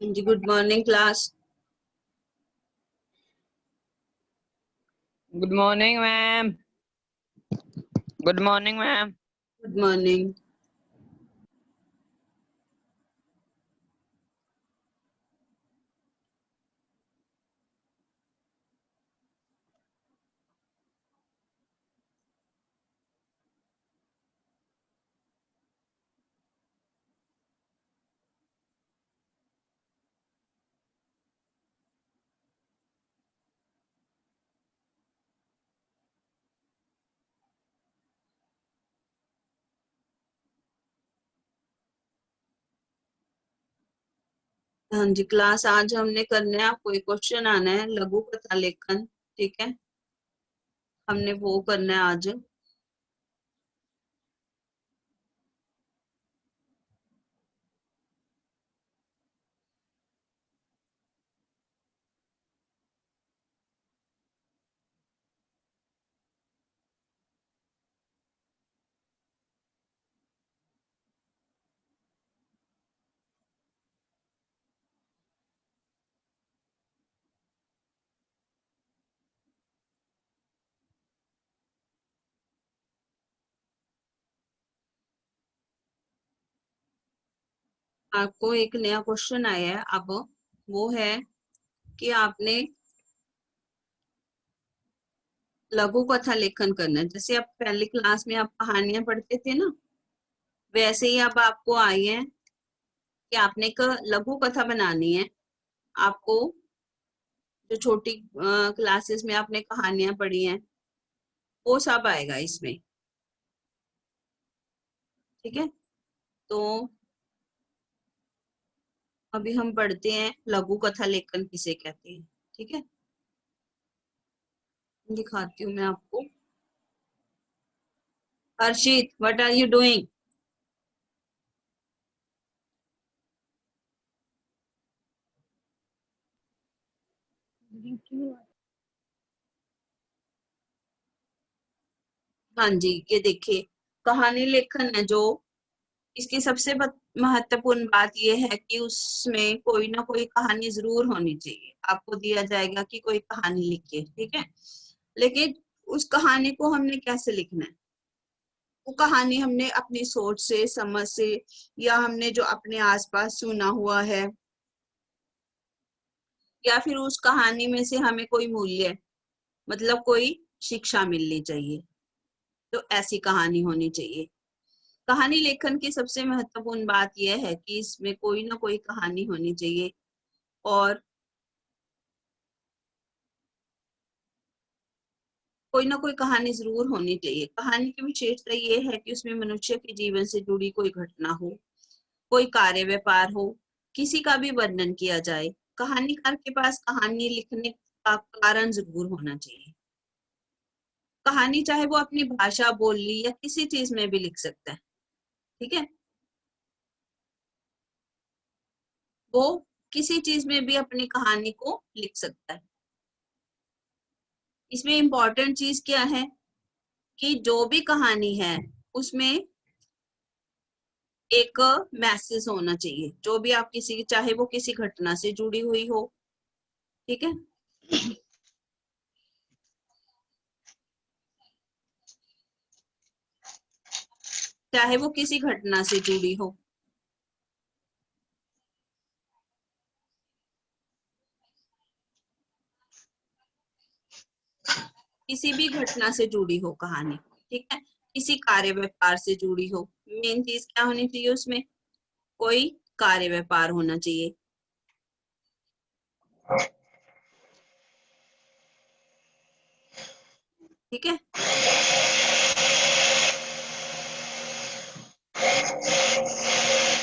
जी, good morning class. Good morning ma'am. Good morning ma'am. Good morning. हाँ जी class, आज हमने करना है, आपको एक क्वेश्चन आना है लघु कथा लेखन। ठीक है, हमने वो करना है आज। आपको एक नया क्वेश्चन आया है अब, वो है कि आपने लघु कथा लेखन करना है। जैसे आप पहली क्लास में आप कहानियां पढ़ते थे ना, वैसे ही अब आपको आई है कि आपने एक लघु कथा बनानी है। आपको जो छोटी क्लासेस में आपने कहानियां पढ़ी हैं वो सब आएगा इसमें। ठीक है, तो अभी हम पढ़ते हैं लघु कथा लेखन किसे कहते हैं। ठीक है, दिखाती हूँ मैं आपको। हर्षित, व्हाट आर यू डूइंग? हाँ जी, ये देखिए कहानी लेखन है जो, इसकी सबसे महत्वपूर्ण बात यह है कि उसमें कोई ना कोई कहानी जरूर होनी चाहिए। आपको दिया जाएगा कि कोई कहानी लिखिए, ठीक है, लेकिन उस कहानी को हमने कैसे लिखना है? वो कहानी हमने अपनी सोच से, समझ से, या हमने जो अपने आसपास सुना हुआ है, या फिर उस कहानी में से हमें कोई मूल्य, मतलब कोई शिक्षा मिलनी चाहिए, तो ऐसी कहानी होनी चाहिए। कहानी लेखन की सबसे महत्वपूर्ण बात यह है कि इसमें कोई ना कोई कहानी होनी चाहिए, और कोई ना कोई कहानी जरूर होनी चाहिए। कहानी की विशेषता ये है कि उसमें मनुष्य के जीवन से जुड़ी कोई घटना हो, कोई कार्य व्यापार हो, किसी का भी वर्णन किया जाए। कहानीकार के पास कहानी लिखने का कारण जरूर होना चाहिए। कहानी चाहे वो अपनी भाषा, बोली या किसी चीज में भी लिख सकता है। ठीक है, वो किसी चीज में भी अपनी कहानी को लिख सकता है। इसमें इम्पोर्टेंट चीज क्या है कि जो भी कहानी है उसमें एक मैसेज होना चाहिए। जो भी आप किसी, चाहे वो किसी घटना से जुड़ी हुई हो, ठीक है, चाहे वो किसी घटना से जुड़ी हो, किसी भी घटना से जुड़ी हो कहानी, ठीक है, किसी कार्य व्यापार से जुड़ी हो। मेन चीज क्या होनी चाहिए उसमें? कोई कार्य व्यापार होना चाहिए। ठीक है,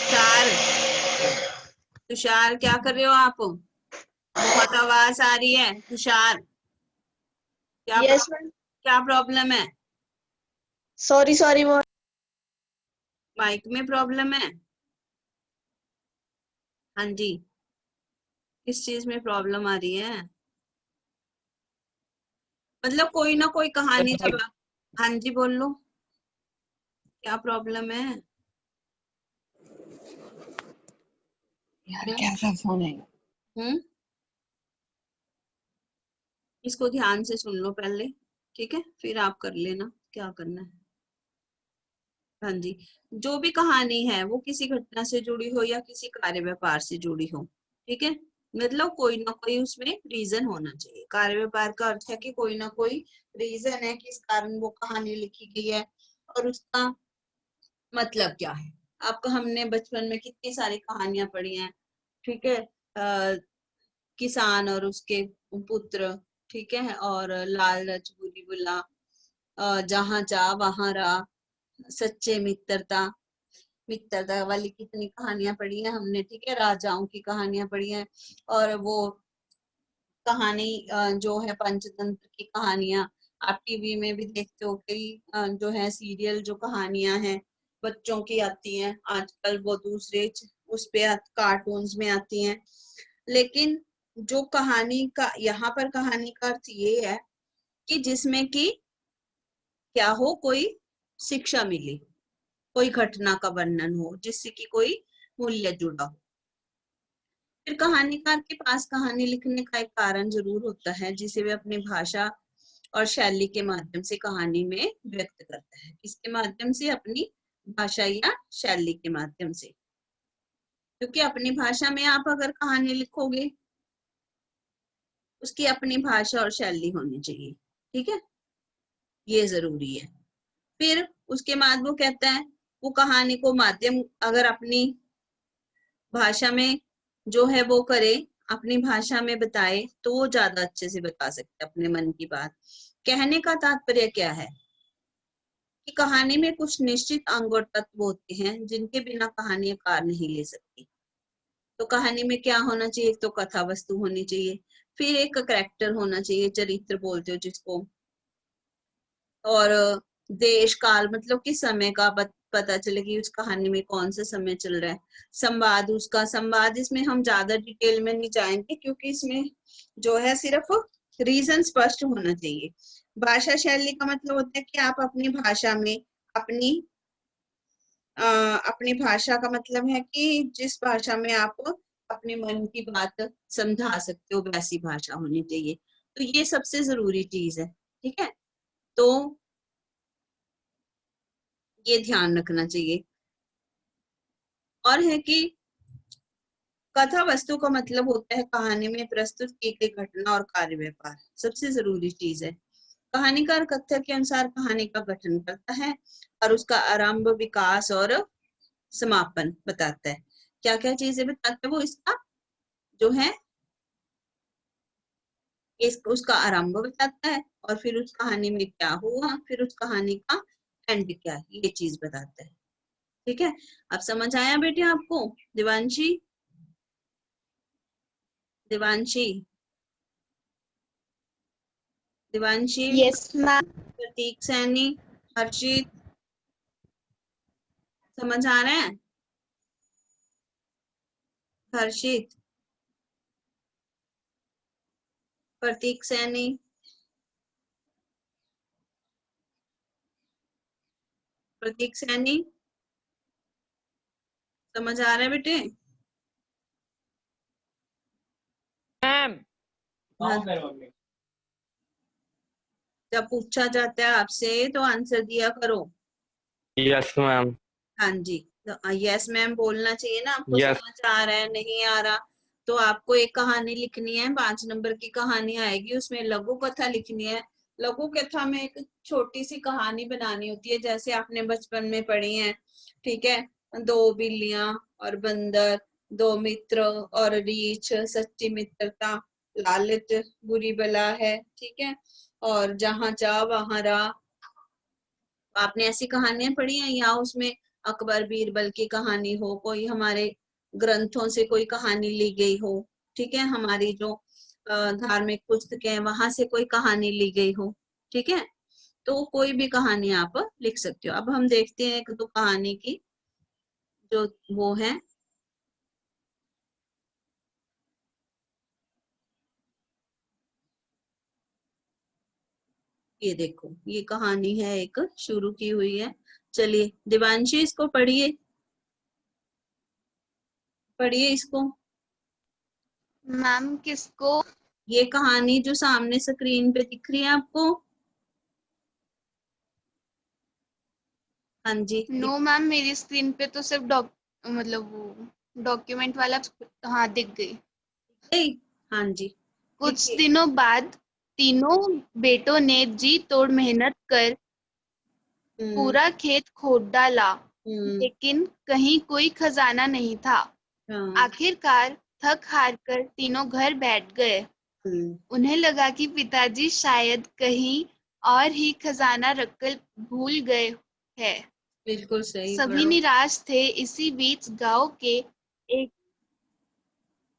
तुषार, तुषार क्या कर रहे हो आप? बहुत आवाज आ रही है तुषार। क्या यस मैम। क्या प्रॉब्लम है? Sorry sorry ma'am. माइक में प्रॉब्लम है? हाँ जी, किस चीज में प्रॉब्लम आ रही है? मतलब कोई ना कोई कहानी जब, हाँ जी बोल लो, क्या प्रॉब्लम है? यार कैसा फोन है? इसको ध्यान से सुन लो पहले, ठीक है, फिर आप कर लेना क्या करना है। हाँ जी, जो भी कहानी है वो किसी घटना से जुड़ी हो या किसी कार्य व्यापार से जुड़ी हो, ठीक है, मतलब कोई ना कोई उसमें रीजन होना चाहिए। कार्य व्यापार का अर्थ है कि कोई ना कोई रीजन है किस कारण वो कहानी लिखी गई है और उसका मतलब क्या है। आपको हमने बचपन में कितनी सारी कहानियां पढ़ी हैं, ठीक है, किसान और उसके पुत्र, ठीक है, और लालच बुरी बला, जहां जा वहां रहा, सच्चे मित्रता, मित्रता वाली कितनी कहानियां पढ़ी है हमने, ठीक है, राजाओं की कहानियां पढ़ी हैं। और वो कहानी जो है पंचतंत्र की कहानियां, आप टीवी में भी देखते हो, कई जो है सीरियल जो कहानियां हैं बच्चों की आती हैं आजकल, वो दूसरे उस पे कार्टून्स में आती हैं। लेकिन जो कहानी का यहाँ पर कहानी का अर्थ ये है कि जिसमें कि क्या हो, कोई शिक्षा मिली, कोई घटना का वर्णन हो जिससे कि कोई मूल्य जुड़ा हो। फिर कहानीकार के पास कहानी लिखने का एक कारण जरूर होता है जिसे वे अपनी भाषा और शैली के माध्यम से कहानी में व्यक्त करता है। किसके माध्यम से? अपनी भाषा या शैली के माध्यम से। क्योंकि अपनी भाषा में आप अगर कहानी लिखोगे, उसकी अपनी भाषा और शैली होनी चाहिए, ठीक है, ये जरूरी है। फिर उसके बाद वो कहता है वो कहानी को माध्यम अगर अपनी भाषा में जो है वो करे, अपनी भाषा में बताए, तो वो ज्यादा अच्छे से बता सकते अपने मन की बात। कहने का तात्पर्य क्या है कि कहानी में कुछ निश्चित अंग और तत्व होते हैं जिनके बिना कहानी आकार नहीं ले सकती। तो कहानी में क्या होना चाहिए? एक तो कथा वस्तु होनी चाहिए, फिर एक करैक्टर होना चाहिए, चरित्र बोलते हो जिसको, और देश काल मतलब कि समय का पता चले कि उस कहानी में कौन सा समय चल रहा है। संवाद, उसका संवाद, इसमें हम ज्यादा डिटेल में नहीं जाएंगे क्योंकि इसमें जो है सिर्फ रीजन स्पष्ट होना चाहिए। भाषा शैली का मतलब होता है कि आप अपनी भाषा में अपनी भाषा का मतलब है कि जिस भाषा में आप अपने मन की बात समझा सकते हो वैसी भाषा होनी चाहिए। तो ये सबसे जरूरी चीज है, ठीक है, तो ये ध्यान रखना चाहिए। और है कि कथा वस्तु का मतलब होता है कहानी में प्रस्तुत की गई घटना और कार्य व्यापार, सबसे जरूरी चीज है। कहानीकार कथ्य के अनुसार कहानी का गठन करता है और उसका आरंभ, विकास और समापन बताता है। क्या क्या चीजें बताता है वो? इसका जो है उसका आरंभ बताता है, और फिर उस कहानी में क्या हुआ, फिर उस कहानी का एंड क्या है, ये चीज बताता है, ठीक है। अब समझ आया बेटे आपको? Divanshi, Divanshi, Divanshi, yes ma'am. प्रतीक सैनी, हर्षित, समझ आ रहा है? हर्षित, प्रतीक सैनी, प्रतीक सैनी, समझ आ रहा है बेटे? मैम हाँ, जब पूछा जाता है आपसे तो आंसर दिया करो। Yes ma'am. हाँ जी, तो यस मैम बोलना चाहिए ना आपको। यस समझ आ रहा है, नहीं आ रहा तो आपको एक कहानी लिखनी है, 5 नंबर की कहानी आएगी, उसमें लघु कथा लिखनी है। लघु कथा में एक छोटी सी कहानी बनानी होती है जैसे आपने बचपन में पढ़ी है, ठीक है, 2 बिल्लियां और बंदर, 2 मित्र और रीछ, सच्ची मित्रता, लालच बुरी बला है, ठीक है, और जहां जा वहां रहा। आपने ऐसी कहानियां पढ़ी हैं या उसमें अकबर बीरबल की कहानी हो, कोई हमारे ग्रंथों से कोई कहानी ली गई हो, ठीक है, हमारी जो धार्मिक पुस्तकें हैं वहां से कोई कहानी ली गई हो, ठीक है, तो कोई भी कहानी आप लिख सकते हो। अब हम देखते हैं एक दो कहानी की जो वो है। ये देखो, ये कहानी है एक शुरू की हुई है। चलिए दिवांशी इसको पढ़िए, पढ़िए इसको। मैम किसको? ये कहानी जो सामने स्क्रीन पे दिख रही है आपको। हाँ जी, नो मैम, मेरी स्क्रीन पे तो सिर्फ मतलब वो डॉक्यूमेंट वाला, हाँ दिख गई। गई? हाँ जी, कुछ लिखिए। दिनों बाद तीनों बेटों ने जी तोड़ मेहनत कर पूरा खेत खोद डाला, हम्म, लेकिन कहीं कोई खजाना नहीं था। हाँ, आखिरकार थक हार कर तीनों घर बैठ गए। हम्म, उन्हें लगा कि पिताजी शायद कहीं और ही खजाना रखकर भूल गए हैं। बिल्कुल सही सभी पढ़ो। निराश थे। इसी बीच एक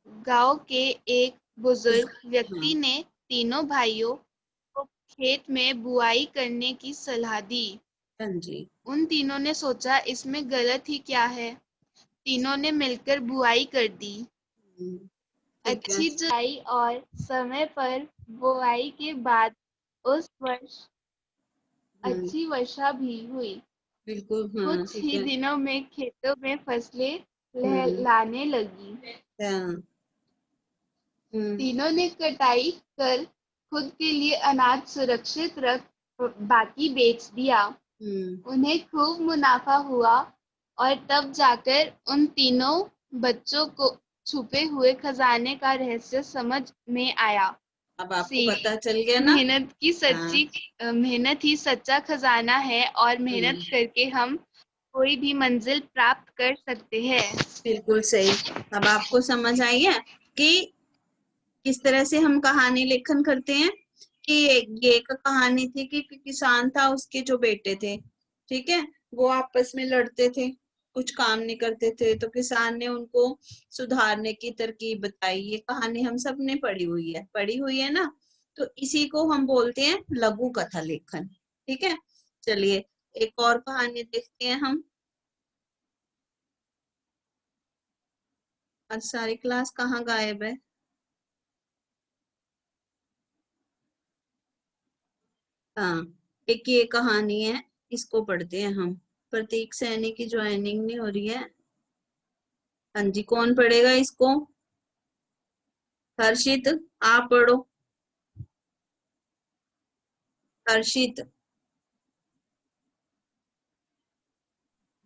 गांव के एक बुजुर्ग हाँ, व्यक्ति ने तीनों भाइयों को खेत में बुआई करने की सलाह दी। हाँ जी, उन तीनों ने सोचा, इसमें गलत ही क्या है। तीनों ने मिलकर बुआई कर दी। हम्म, ठीक है। अच्छी जुताई और समय पर बुआई के बाद उस वर्ष हम्म, अच्छी वर्षा भी हुई। बिल्कुल, हाँ, कुछ ठीक ही है। दिनों में खेतों में फसलें हम्म, लहलाने लगी। हाँ, हम्म, तीनों ने कटाई कर खुद के लिए अनाज सुरक्षित रख बाकी बेच दिया। हम्म, उन्हें खूब मुनाफा हुआ और तब जाकर उन तीनों बच्चों को छुपे हुए खजाने का रहस्य समझ में आया। अब आपको सीख, पता चल गया ना। हाँ, मेहनत ही सच्चा खजाना है और मेहनत हम्म, करके हम कोई भी मंजिल प्राप्त कर सकते हैं। बिल्कुल सही। अब आपको समझ आई है कि किस तरह से हम कहानी लेखन करते हैं। कि ये एक कहानी थी कि किसान था, उसके जो बेटे थे, ठीक है, वो आपस में लड़ते थे, कुछ काम नहीं करते थे, तो किसान ने उनको सुधारने की तरकीब बताई। ये कहानी हम सब ने पढ़ी हुई है ना। तो इसी को हम बोलते हैं लघु कथा लेखन। ठीक है, चलिए एक और कहानी देखते हैं हम। आज सारी क्लास कहाँ गायब है? हाँ, एक ये कहानी है, इसको पढ़ते हैं हम। प्रतीक सैनी की ज्वाइनिंग नहीं हो रही है। हाँ जी, कौन पढ़ेगा इसको? हर्षित, आप पढ़ो। हर्षित,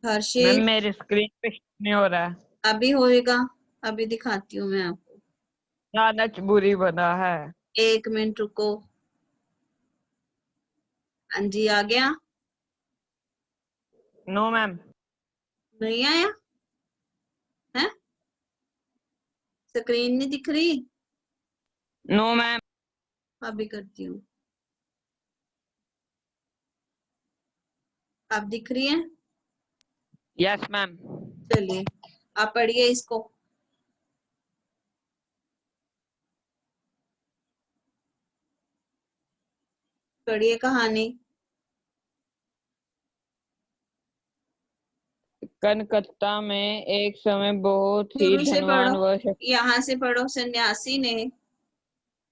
मैम हर्षित। मेरी स्क्रीन पे नहीं हो रहा है। अभी होएगा, अभी दिखाती हूँ मैं आपको। लालच बुरी बना है। एक मिनट रुको। हाँ जी, आ गया? No ma'am. नहीं आया है? स्क्रीन नहीं दिख रही? No ma'am. अभी करती हूँ। अब दिख रही है? Yes ma'am. चलिए, आप पढ़िए इसको। पढ़िए कहानी। कलकत्ता में एक समय बहुत ही शुरू से पढ़ो, धनवान व यहाँ से पढ़ो। सन्यासी ने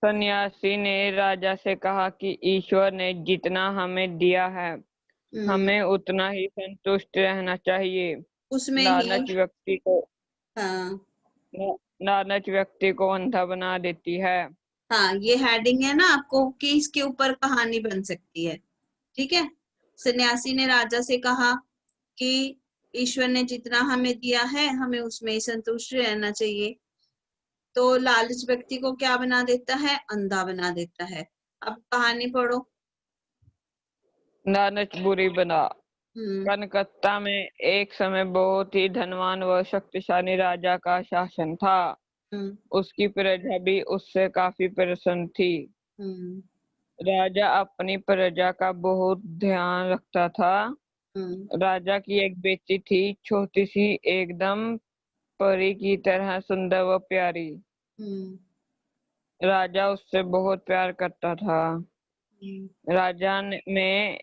सन्यासी ने राजा से कहा कि ईश्वर ने जितना हमें दिया है, हम्म, हमें उतना ही संतुष्ट रहना चाहिए। उसमें ही, लालच व्यक्ति को हाँ लालच व्यक्ति को अंधा बना देती है। हाँ, ये हेडिंग है ना आपको कि इसके ऊपर कहानी बन सकती है। ठीक है, सन्यासी ने राजा से कहा कि ईश्वर ने जितना हमें दिया है, हमें उसमें ही संतुष्ट रहना चाहिए। तो लालच व्यक्ति को क्या बना देता है? अंधा बना देता है। अब कहानी पढ़ो। लालच बुरी बना। हम्म, कलकत्ता में एक समय बहुत ही धनवान व शक्तिशाली राजा का शासन था। हम्म, उसकी प्रजा भी उससे काफी प्रसन्न थी। हम्म, राजा अपनी प्रजा का बहुत ध्यान रखता था। हम्म, राजा की एक बेटी थी, छोटी सी, एकदम परी की तरह सुंदर व प्यारी। हम्म, राजा उससे बहुत प्यार करता था। हम्म, में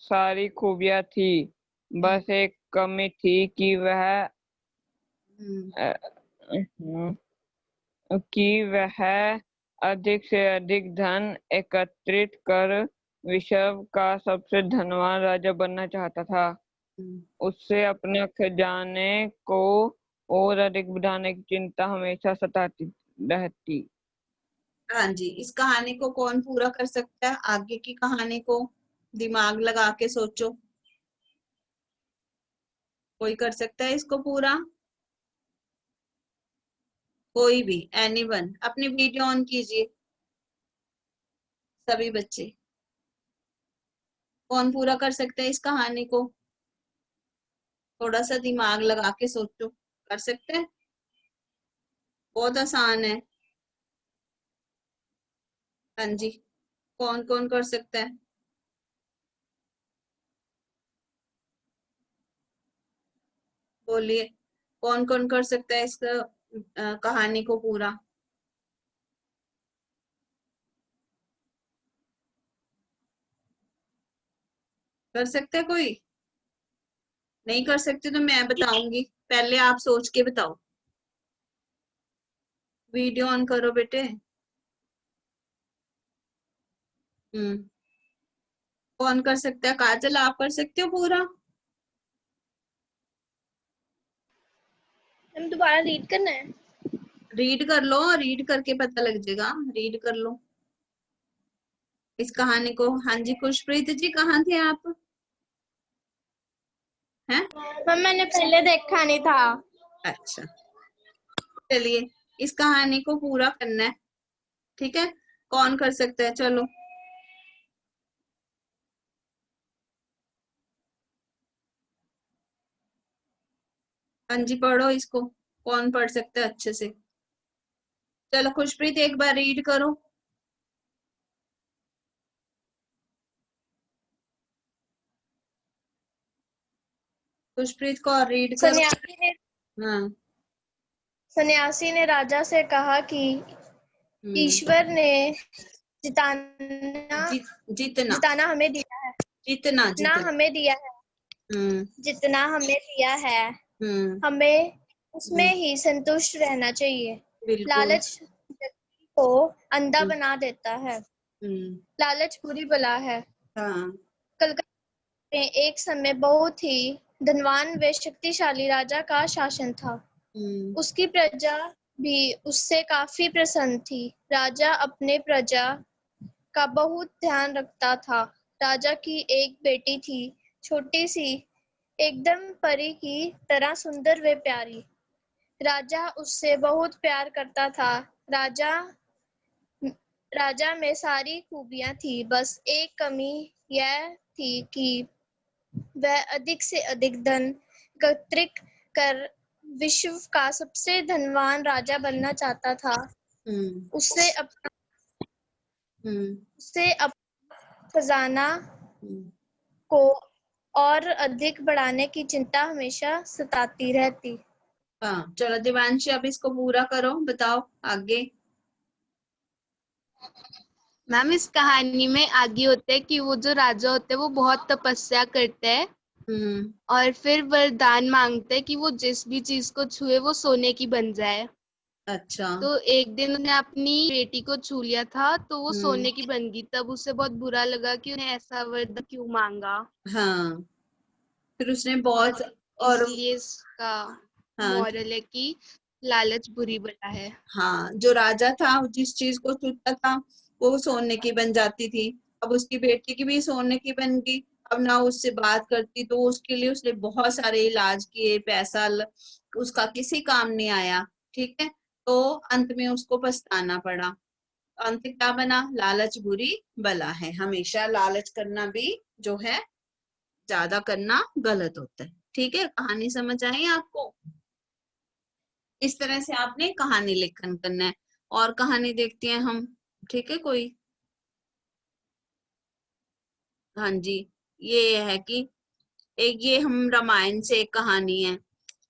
सारी खूबियां थी, बस एक कमी थी कि हम्म, अ, हम्म, वह अधिक से अधिक धन एकत्रित कर विश्व का सबसे धनवान राजा बनना चाहता था। हम्म, उससे अपने खजाने को और अधिक बढ़ाने की चिंता हमेशा सताती रहती। हाँ जी, इस कहानी को कौन पूरा कर सकता है? आगे की कहानी को दिमाग लगा के सोचो, कोई कर सकता है इसको पूरा? कोई भी, एनीवन? अपनी वीडियो ऑन कीजिए सभी बच्चे। कौन पूरा कर सकता है इस कहानी को? थोड़ा सा दिमाग लगा के सोचो, कर सकते हैं? बहुत आसान है। हाँ जी, कौन कौन कर सकता है? बोलिए, कौन कौन कर सकता है इस कहानी को पूरा? कर सकता है कोई? नहीं कर सकते तो मैं बताऊंगी, पहले आप सोच के बताओ। वीडियो ऑन करो बेटे। कौन कर सकता है? काजल, आप कर सकते हो पूरा? हम दोबारा रीड करना है? रीड कर लो, रीड करके पता लग जाएगा, रीड कर लो इस कहानी को। हाँ जी, खुशप्रीत जी कहाँ थे आप? हैं? मैम मैंने पहले देखा नहीं था। अच्छा, चलिए इस कहानी को पूरा करना है, ठीक है? कौन कर सकता है? चलो हाँ जी, पढ़ो इसको। कौन पढ़ सकता है अच्छे से? चलो खुशप्रीत एक बार रीड करो। खुशप्रीत को और रीड करो। सन्यासी ने हाँ। सन्यासी ने राजा से कहा कि ईश्वर ने जिताना जितना जिताना हमें दिया है, जितना जितना जितना हमें दिया है, जितना हमें दिया है हमें उसमें ही संतुष्ट रहना चाहिए। बिल्कुल। लालच व्यक्ति को अंधा बना देता है। लालच बुरी बला है। हाँ। कलकत्ता में एक समय बहुत ही धनवान व शक्तिशाली राजा का शासन था। उसकी प्रजा भी उससे काफी प्रसन्न थी। राजा अपने प्रजा का बहुत ध्यान रखता था। राजा की एक बेटी थी, छोटी सी, एकदम परी की तरह सुंदर व प्यारी। राजा उससे बहुत प्यार करता था। राजा में सारी खूबियां थी, बस एक कमी यह थी कि वह अधिक से अधिक धन एकत्रित कर विश्व का सबसे धनवान राजा बनना चाहता था। उससे अपना खजाना को और अधिक बढ़ाने की चिंता हमेशा सताती रहती। हाँ, चलो दिवांशी अब इसको पूरा करो, बताओ आगे। मैम इस कहानी में आगे होता है कि वो जो राजा होते हैं वो बहुत तपस्या करते हैं और फिर वरदान मांगते हैं कि वो जिस भी चीज को छुए वो सोने की बन जाए। अच्छा। तो एक दिन उन्हें अपनी बेटी को छू लिया था तो वो सोने की बन गई। तब उसे बहुत बुरा लगा कि उन्हें ऐसा वरदान क्यों मांगा। हाँ, फिर उसने बहुत और इसलिए इसका हाँ मॉरल है कि लालच बुरी बला है। हाँ, जो राजा था जिस चीज को छूता था वो सोने की बन जाती थी। अब उसकी बेटी की भी सोने की बन गई। अब ना उससे बात करती, तो उसके लिए उसने बहुत सारे इलाज किए, पैसा उसका किसी काम नहीं आया। ठीक है, तो अंत में उसको पछताना पड़ा। अंत क्या बना? लालच बुरी बला है। हमेशा लालच करना भी जो है, ज्यादा करना गलत होता है। ठीक है, कहानी समझ आई आपको? इस तरह से आपने कहानी लेखन करना है। और कहानी देखते हैं हम, ठीक है? कोई? हाँ जी, ये है कि एक ये हम रामायण से एक कहानी है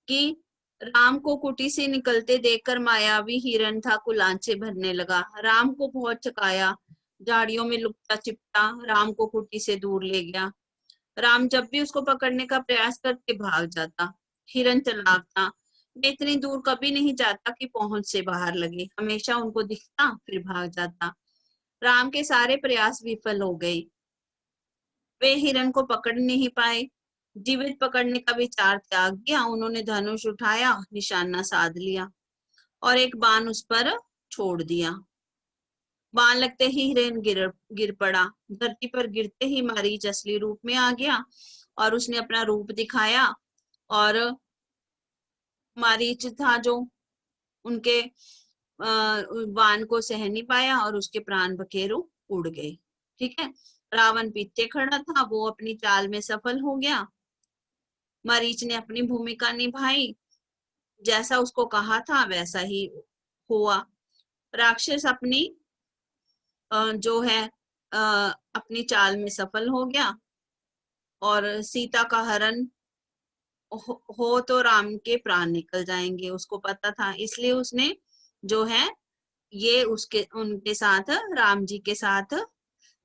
कि राम को कुटी से निकलते देखकर मायावी हिरण था कुलांचे भरने लगा। राम को बहुत चकाया, झाड़ियों में लुकता चिपटा राम को कुटी से दूर ले गया। राम जब भी उसको पकड़ने का प्रयास करते भाग जाता। हिरण चालाक था, वे इतनी दूर कभी नहीं जाता कि पहुंच से बाहर लगे। हमेशा उनको दिखता फिर भाग जाता। राम के सारे प्रयास विफल हो गए, वे हिरण को पकड़ नहीं पाए। जीवित पकड़ने का विचार त्याग दिया। उन्होंने धनुष उठाया, निशाना साध लिया और एक बाण उस पर छोड़ दिया। बाण लगते ही हिरण गिर पड़ा। धरती पर गिरते ही मारीच असली रूप में आ गया और उसने अपना रूप दिखाया, और मारीच था जो उनके बाण को सह नहीं पाया और उसके प्राण बखेरु उड़ गए। ठीक है, रावण पीछे खड़ा था, वो अपनी चाल में सफल हो गया। मारीच ने अपनी भूमिका निभाई, जैसा उसको कहा था वैसा ही हुआ। राक्षस अपनी जो है अपनी चाल में सफल हो गया और सीता का हरण हो तो राम के प्राण निकल जाएंगे, उसको पता था, इसलिए उसने जो है ये उनके साथ, राम जी के साथ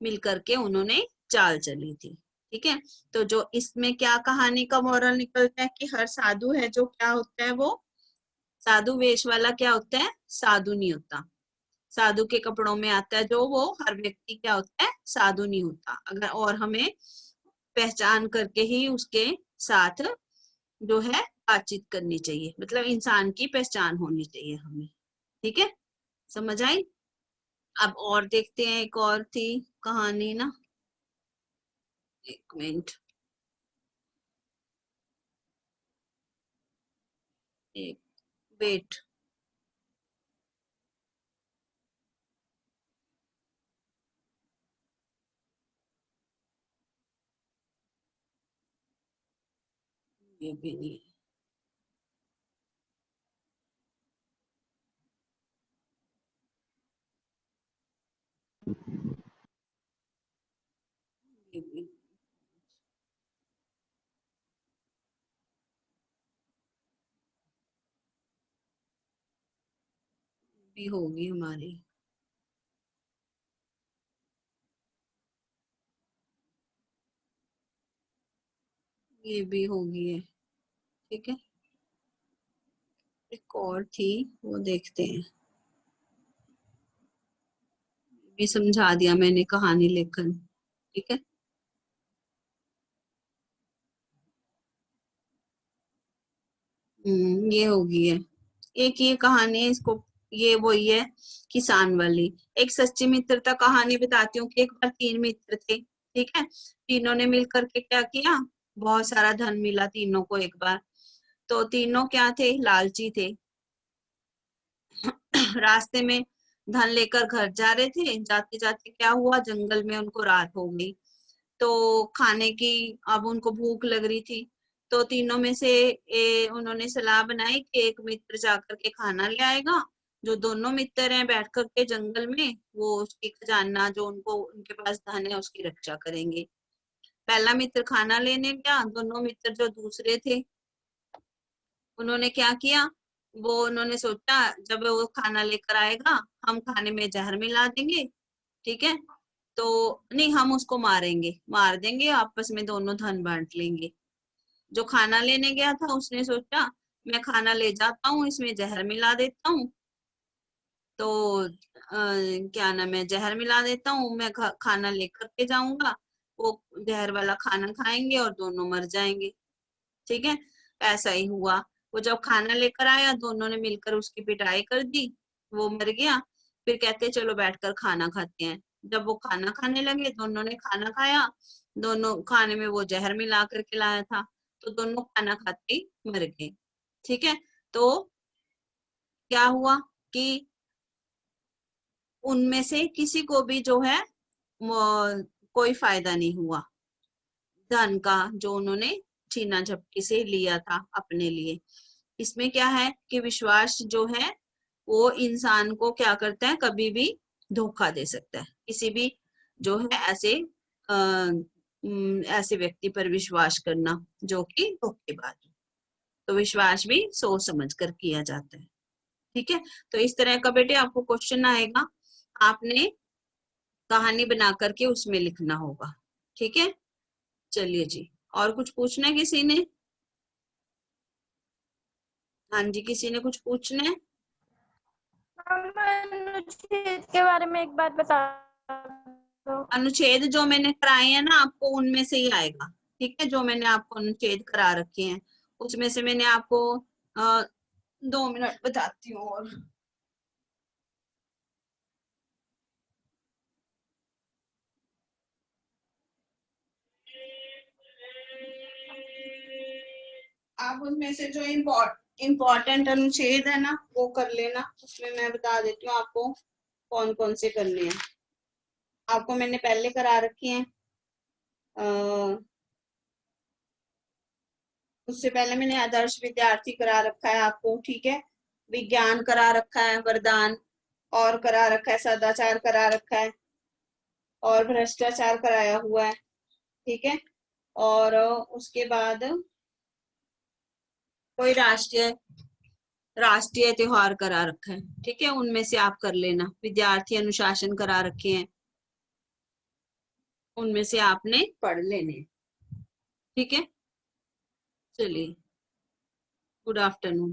मिलकर के उन्होंने चाल चली थी। ठीक है, तो जो इसमें क्या कहानी का मोरल निकलता है कि हर साधु है जो क्या होता है, वो साधु वेश वाला क्या होता है, साधु नहीं होता। साधु के कपड़ों में आता है जो, वो हर व्यक्ति क्या होता है, साधु नहीं होता। अगर और हमें पहचान करके ही उसके साथ जो है बातचीत करनी चाहिए, मतलब इंसान की पहचान होनी चाहिए हमें। ठीक है, समझ आई? अब और देखते हैं, एक और थी कहानी ना, एक मिनट, एक वेट, ये भी नहीं, ये भी होगी हमारी। ये भी होगी है। ठीक है, एक और थी, वो देखते हैं। भी समझा दिया मैंने कहानी लेखन। ठीक है, ये होगी है। एक ये कहानी है, इसको ये वही है किसान वाली। एक सच्ची मित्रता कहानी बताती हूँ कि एक बार 3 मित्र थे। ठीक है, तीनों ने मिलकर के क्या किया, बहुत सारा धन मिला तीनों को एक बार। तो तीनों क्या थे, लालची थे। रास्ते में धन लेकर घर जा रहे थे, जाते जाते क्या हुआ, जंगल में उनको रात हो गई। तो खाने की अब उनको भूख लग रही थी, तो तीनों में से उन्होंने सलाह बनाई कि एक मित्र जाकर के खाना ले आएगा। जो दोनों मित्र हैं बैठ कर के जंगल में, वो उसकी खजाना जो उनको उनके पास धन है उसकी रक्षा करेंगे। पहला मित्र खाना लेने गया, दोनों मित्र जो दूसरे थे उन्होंने क्या किया, वो उन्होंने सोचा जब वो खाना लेकर आएगा हम खाने में जहर मिला देंगे। ठीक है, तो नहीं, हम उसको मारेंगे, मार देंगे, आपस में दोनों धन बांट लेंगे। जो खाना लेने गया था उसने सोचा मैं खाना ले जाता हूँ, इसमें जहर मिला देता हूँ, तो क्या नाम है, जहर मिला देता हूँ, मैं खाना लेकर के जाऊंगा, वो जहर वाला खाना खाएंगे और दोनों मर जाएंगे। ठीक है, ऐसा ही हुआ। वो जब खाना लेकर आया, दोनों ने मिलकर उसकी पिटाई कर दी, वो मर गया। फिर कहते चलो बैठकर खाना खाते हैं। जब वो खाना खाने लगे, दोनों ने खाना खाया, दोनों खाने में वो जहर मिला करके लाया था, तो दोनों खाना खाते ही मर गए। ठीक है, तो क्या हुआ कि उनमें से किसी को भी जो है कोई फायदा नहीं हुआ धन का, जो उन्होंने छीना झपटी से लिया था अपने लिए। इसमें क्या है कि विश्वास जो है वो इंसान को क्या करता है, कभी भी धोखा दे सकता है। किसी भी जो है ऐसे व्यक्ति पर विश्वास करना जो कि धोखेबाज हो, तो विश्वास भी सोच समझ कर किया जाता है। ठीक है, तो इस तरह का बेटे आपको क्वेश्चन आएगा, आपने कहानी बना करके उसमें लिखना होगा। ठीक है, चलिए जी, और कुछ पूछना है किसी ने? हाँ जी, किसी ने कुछ पूछना है? अनुच्छेद के बारे में एक बात बता दो। अनुच्छेद जो मैंने कराए हैं ना आपको, उनमें से ही आएगा। ठीक है, जो मैंने आपको अनुच्छेद करा रखे हैं उसमें से मैंने आपको 2 मिनट बताती हूँ। और आप उनमें से जो इम्पोर्टेंट अनुच्छेद है ना वो कर लेना। उसमें मैं बता देती हूँ आपको कौन कौन से करने हैं। आपको मैंने पहले करा रखी हैं, उससे पहले मैंने आदर्श विद्यार्थी करा रखा है आपको, ठीक है। विज्ञान करा रखा है, वरदान और करा रखा है, सदाचार करा रखा है और भ्रष्टाचार कराया हुआ है, ठीक है। और उसके बाद कोई राष्ट्रीय त्योहार करा रखा है, ठीक है। उनमें से आप कर लेना। विद्यार्थी अनुशासन करा रखे हैं, उनमें से आपने पढ़ लेने, ठीक है। चलिए, गुड आफ्टरनून।